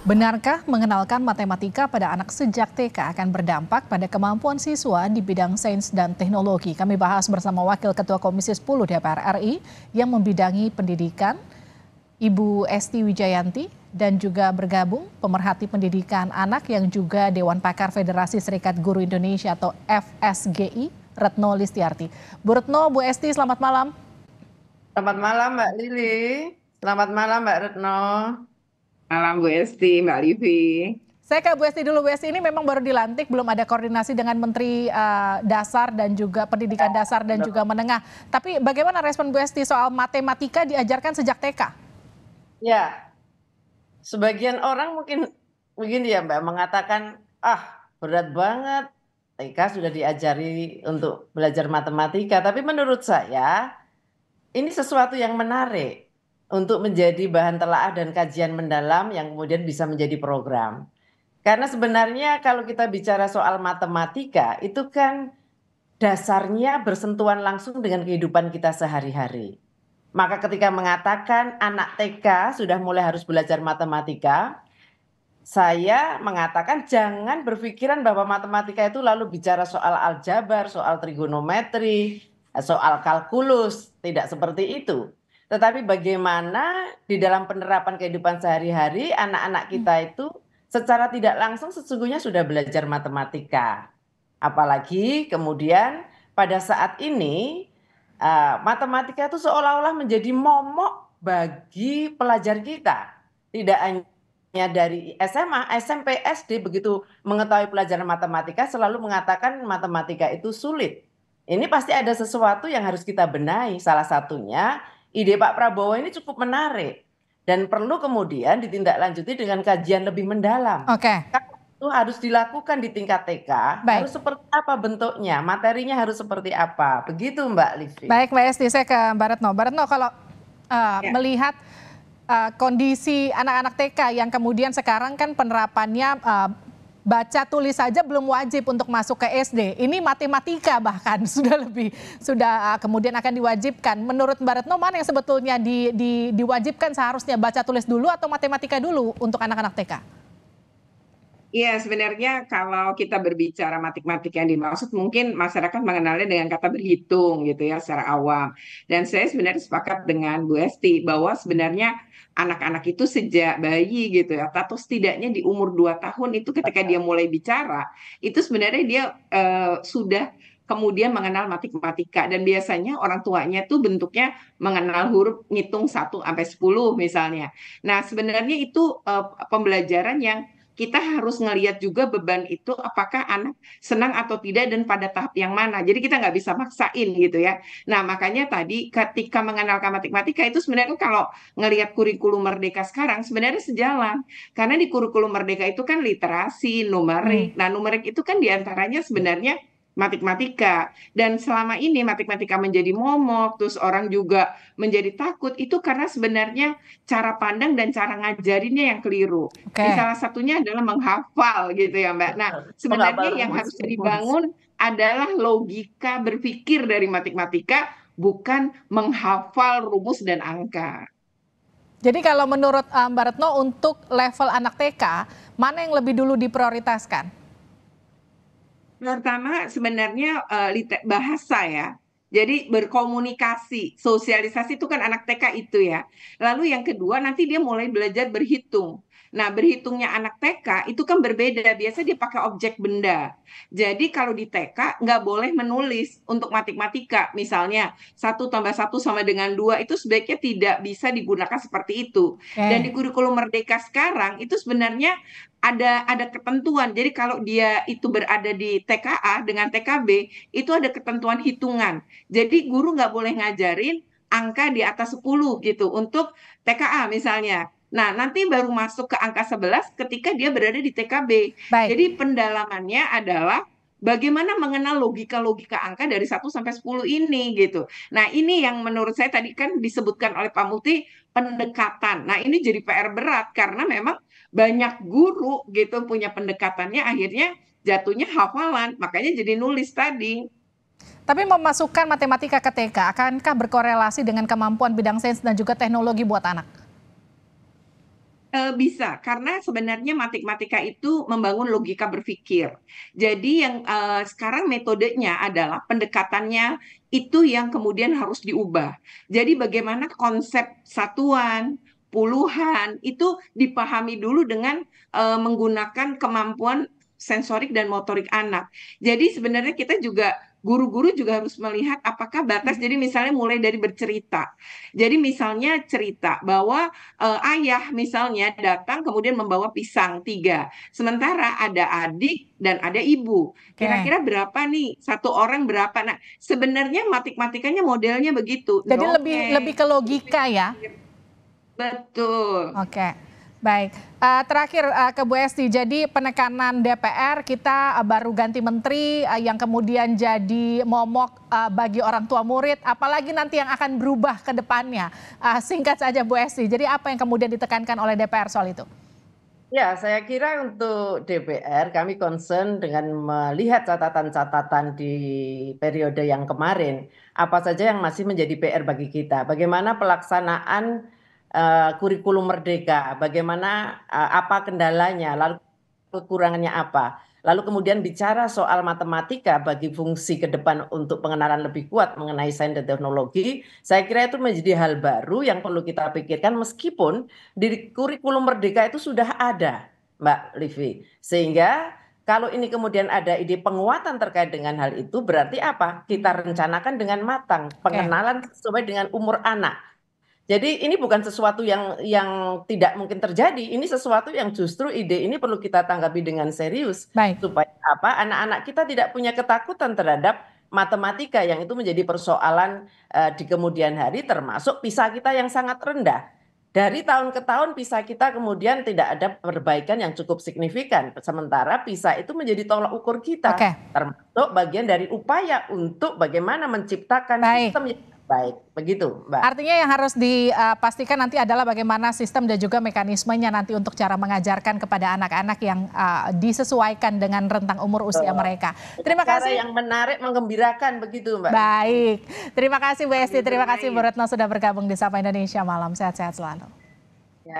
Benarkah mengenalkan matematika pada anak sejak TK akan berdampak pada kemampuan siswa di bidang sains dan teknologi? Kami bahas bersama Wakil Ketua Komisi 10 DPR RI yang membidangi pendidikan, Ibu Esti Wijayanti, dan juga bergabung pemerhati pendidikan anak yang juga Dewan Pakar Federasi Serikat Guru Indonesia atau FSGI, Retno Listiarti. Bu Retno, Bu Esti, selamat malam. Selamat malam Mbak Lili. Selamat malam Mbak Retno. Malam Bu Esti, Mbak Livi. Saya ke Bu Esti dulu. Bu Esti ini memang baru dilantik, belum ada koordinasi dengan Menteri Dasar dan juga Pendidikan Dasar dan juga Menengah. Tapi bagaimana respon Bu Esti soal matematika diajarkan sejak TK? Ya, sebagian orang mungkin begini ya Mbak, mengatakan berat banget. TK sudah diajari untuk belajar matematika. Tapi menurut saya ini sesuatu yang menarik untuk menjadi bahan telaah dan kajian mendalam yang kemudian bisa menjadi program. Karena sebenarnya kalau kita bicara soal matematika itu kan dasarnya bersentuhan langsung dengan kehidupan kita sehari-hari. Maka ketika mengatakan anak TK sudah mulai harus belajar matematika, saya mengatakan jangan berpikiran bahwa matematika itu lalu bicara soal aljabar, soal trigonometri, soal kalkulus. Tidak seperti itu. Tetapi bagaimana di dalam penerapan kehidupan sehari-hari anak-anak kita itu secara tidak langsung sesungguhnya sudah belajar matematika. Apalagi kemudian pada saat ini matematika itu seolah-olah menjadi momok bagi pelajar kita. Tidak hanya dari SMA, SMP, SD begitu mengetahui pelajaran matematika selalu mengatakan matematika itu sulit. Ini pasti ada sesuatu yang harus kita benahi. Salah satunya ide Pak Prabowo ini cukup menarik dan perlu kemudian ditindaklanjuti dengan kajian lebih mendalam. Oke. Itu harus dilakukan di tingkat TK. Baik. Harus seperti apa bentuknya, materinya harus seperti apa. Begitu Mbak Livi. Baik Mbak Esti, saya ke Mbak Retno. Mbak Retno, kalau melihat kondisi anak-anak TK yang kemudian sekarang kan penerapannya baca tulis saja belum wajib untuk masuk ke SD. Ini matematika bahkan sudah kemudian akan diwajibkan. Menurut Mbak Retno, mana yang sebetulnya diwajibkan seharusnya, baca tulis dulu atau matematika dulu untuk anak-anak TK? Iya, sebenarnya kalau kita berbicara matematika yang dimaksud, mungkin masyarakat mengenalnya dengan kata berhitung gitu ya secara awam. Dan saya sebenarnya sepakat dengan Bu Esti bahwa sebenarnya anak-anak itu sejak bayi gitu ya, atau setidaknya di umur 2 tahun itu ketika dia mulai bicara, itu sebenarnya dia sudah kemudian mengenal matematika. Dan biasanya orang tuanya tuh bentuknya mengenal huruf ngitung 1 sampai 10 misalnya. Nah, sebenarnya itu pembelajaran yang kita harus ngelihat juga beban itu apakah anak senang atau tidak dan pada tahap yang mana. Jadi kita nggak bisa maksain gitu ya. Nah makanya tadi ketika mengenalkan matematika itu sebenarnya kalau ngelihat kurikulum Merdeka sekarang sebenarnya sejalan. Karena di kurikulum Merdeka itu kan literasi, numerik. Nah numerik itu kan diantaranya sebenarnya matematika. Dan selama ini matematika menjadi momok, terus orang juga menjadi takut, itu karena sebenarnya cara pandang dan cara ngajarinnya yang keliru. Oke. Salah satunya adalah menghafal gitu ya Mbak. Nah, sebenarnya yang harus dibangun adalah logika berpikir dari matematika, bukan menghafal rumus dan angka. Jadi kalau menurut Mbak Retno untuk level anak TK, mana yang lebih dulu diprioritaskan? Pertama sebenarnya bahasa ya. Jadi berkomunikasi, sosialisasi itu kan anak TK itu ya. Lalu yang kedua nanti dia mulai belajar berhitung. Nah, berhitungnya anak TK itu kan berbeda. Biasa dia pakai objek benda. Jadi kalau di TK nggak boleh menulis untuk matematika. Misalnya 1 tambah 1 sama dengan 2 itu sebaiknya tidak bisa digunakan seperti itu. Dan di kurikulum Merdeka sekarang itu sebenarnya ada ketentuan. Jadi kalau dia itu berada di TKA dengan TKB, itu ada ketentuan hitungan. Jadi guru nggak boleh ngajarin angka di atas 10 gitu untuk TKA misalnya. Nah, nanti baru masuk ke angka 11 ketika dia berada di TKB. Baik. Jadi pendalamannya adalah bagaimana mengenal logika-logika angka dari 1 sampai 10 ini gitu. Nah, ini yang menurut saya tadi kan disebutkan oleh Pak Muti pendekatan. Nah, ini jadi PR berat karena memang banyak guru gitu punya pendekatannya akhirnya jatuhnya hafalan, makanya jadi nulis tadi. Tapi memasukkan matematika ke TK, akankah berkorelasi dengan kemampuan bidang sains dan juga teknologi buat anak? Bisa, karena sebenarnya matematika itu membangun logika berpikir. Jadi yang sekarang metodenya adalah pendekatannya itu yang kemudian harus diubah. Jadi bagaimana konsep satuan, puluhan itu dipahami dulu dengan menggunakan kemampuan sensorik dan motorik anak. Jadi sebenarnya kita juga guru-guru juga harus melihat apakah batas. Jadi misalnya mulai dari bercerita. Jadi misalnya cerita bahwa ayah misalnya datang kemudian membawa pisang 3. Sementara ada adik dan ada ibu. Oke. Kira-kira berapa nih? Satu orang berapa? Nah, sebenarnya matematikanya modelnya begitu. Jadi lebih ke logika ya. Betul. Oke, baik. Terakhir ke Bu Esti, jadi penekanan DPR kita baru ganti menteri yang kemudian jadi momok bagi orang tua murid, apalagi nanti yang akan berubah ke depannya. Singkat saja Bu Esti, jadi apa yang kemudian ditekankan oleh DPR soal itu? Ya, saya kira untuk DPR kami concern dengan melihat catatan-catatan di periode yang kemarin, apa saja yang masih menjadi PR bagi kita. Bagaimana pelaksanaan kurikulum merdeka, bagaimana apa kendalanya, lalu kekurangannya apa. Lalu kemudian bicara soal matematika bagi fungsi ke depan untuk pengenalan lebih kuat mengenai sains dan teknologi, saya kira itu menjadi hal baru yang perlu kita pikirkan meskipun di kurikulum merdeka itu sudah ada, Mbak Livi. Sehingga kalau ini kemudian ada ide penguatan terkait dengan hal itu, berarti apa? Kita rencanakan dengan matang, pengenalan sesuai dengan umur anak. Jadi ini bukan sesuatu yang tidak mungkin terjadi, ini sesuatu yang justru ide ini perlu kita tanggapi dengan serius. Baik. Supaya apa? Anak-anak kita tidak punya ketakutan terhadap matematika yang itu menjadi persoalan di kemudian hari, termasuk PISA kita yang sangat rendah. Dari tahun ke tahun PISA kita kemudian tidak ada perbaikan yang cukup signifikan. Sementara PISA itu menjadi tolak ukur kita. Oke. Termasuk bagian dari upaya untuk bagaimana menciptakan sistem yang baik, begitu Mbak. Artinya yang harus dipastikan nanti adalah bagaimana sistem dan juga mekanismenya nanti untuk cara mengajarkan kepada anak-anak yang disesuaikan dengan rentang umur usia mereka. Terima kasih. Yang menarik, menggembirakan begitu Mbak. Baik, terima kasih Bu Esti, terima kasih Bu Retno sudah bergabung di Sapa Indonesia Malam. Sehat-sehat selalu.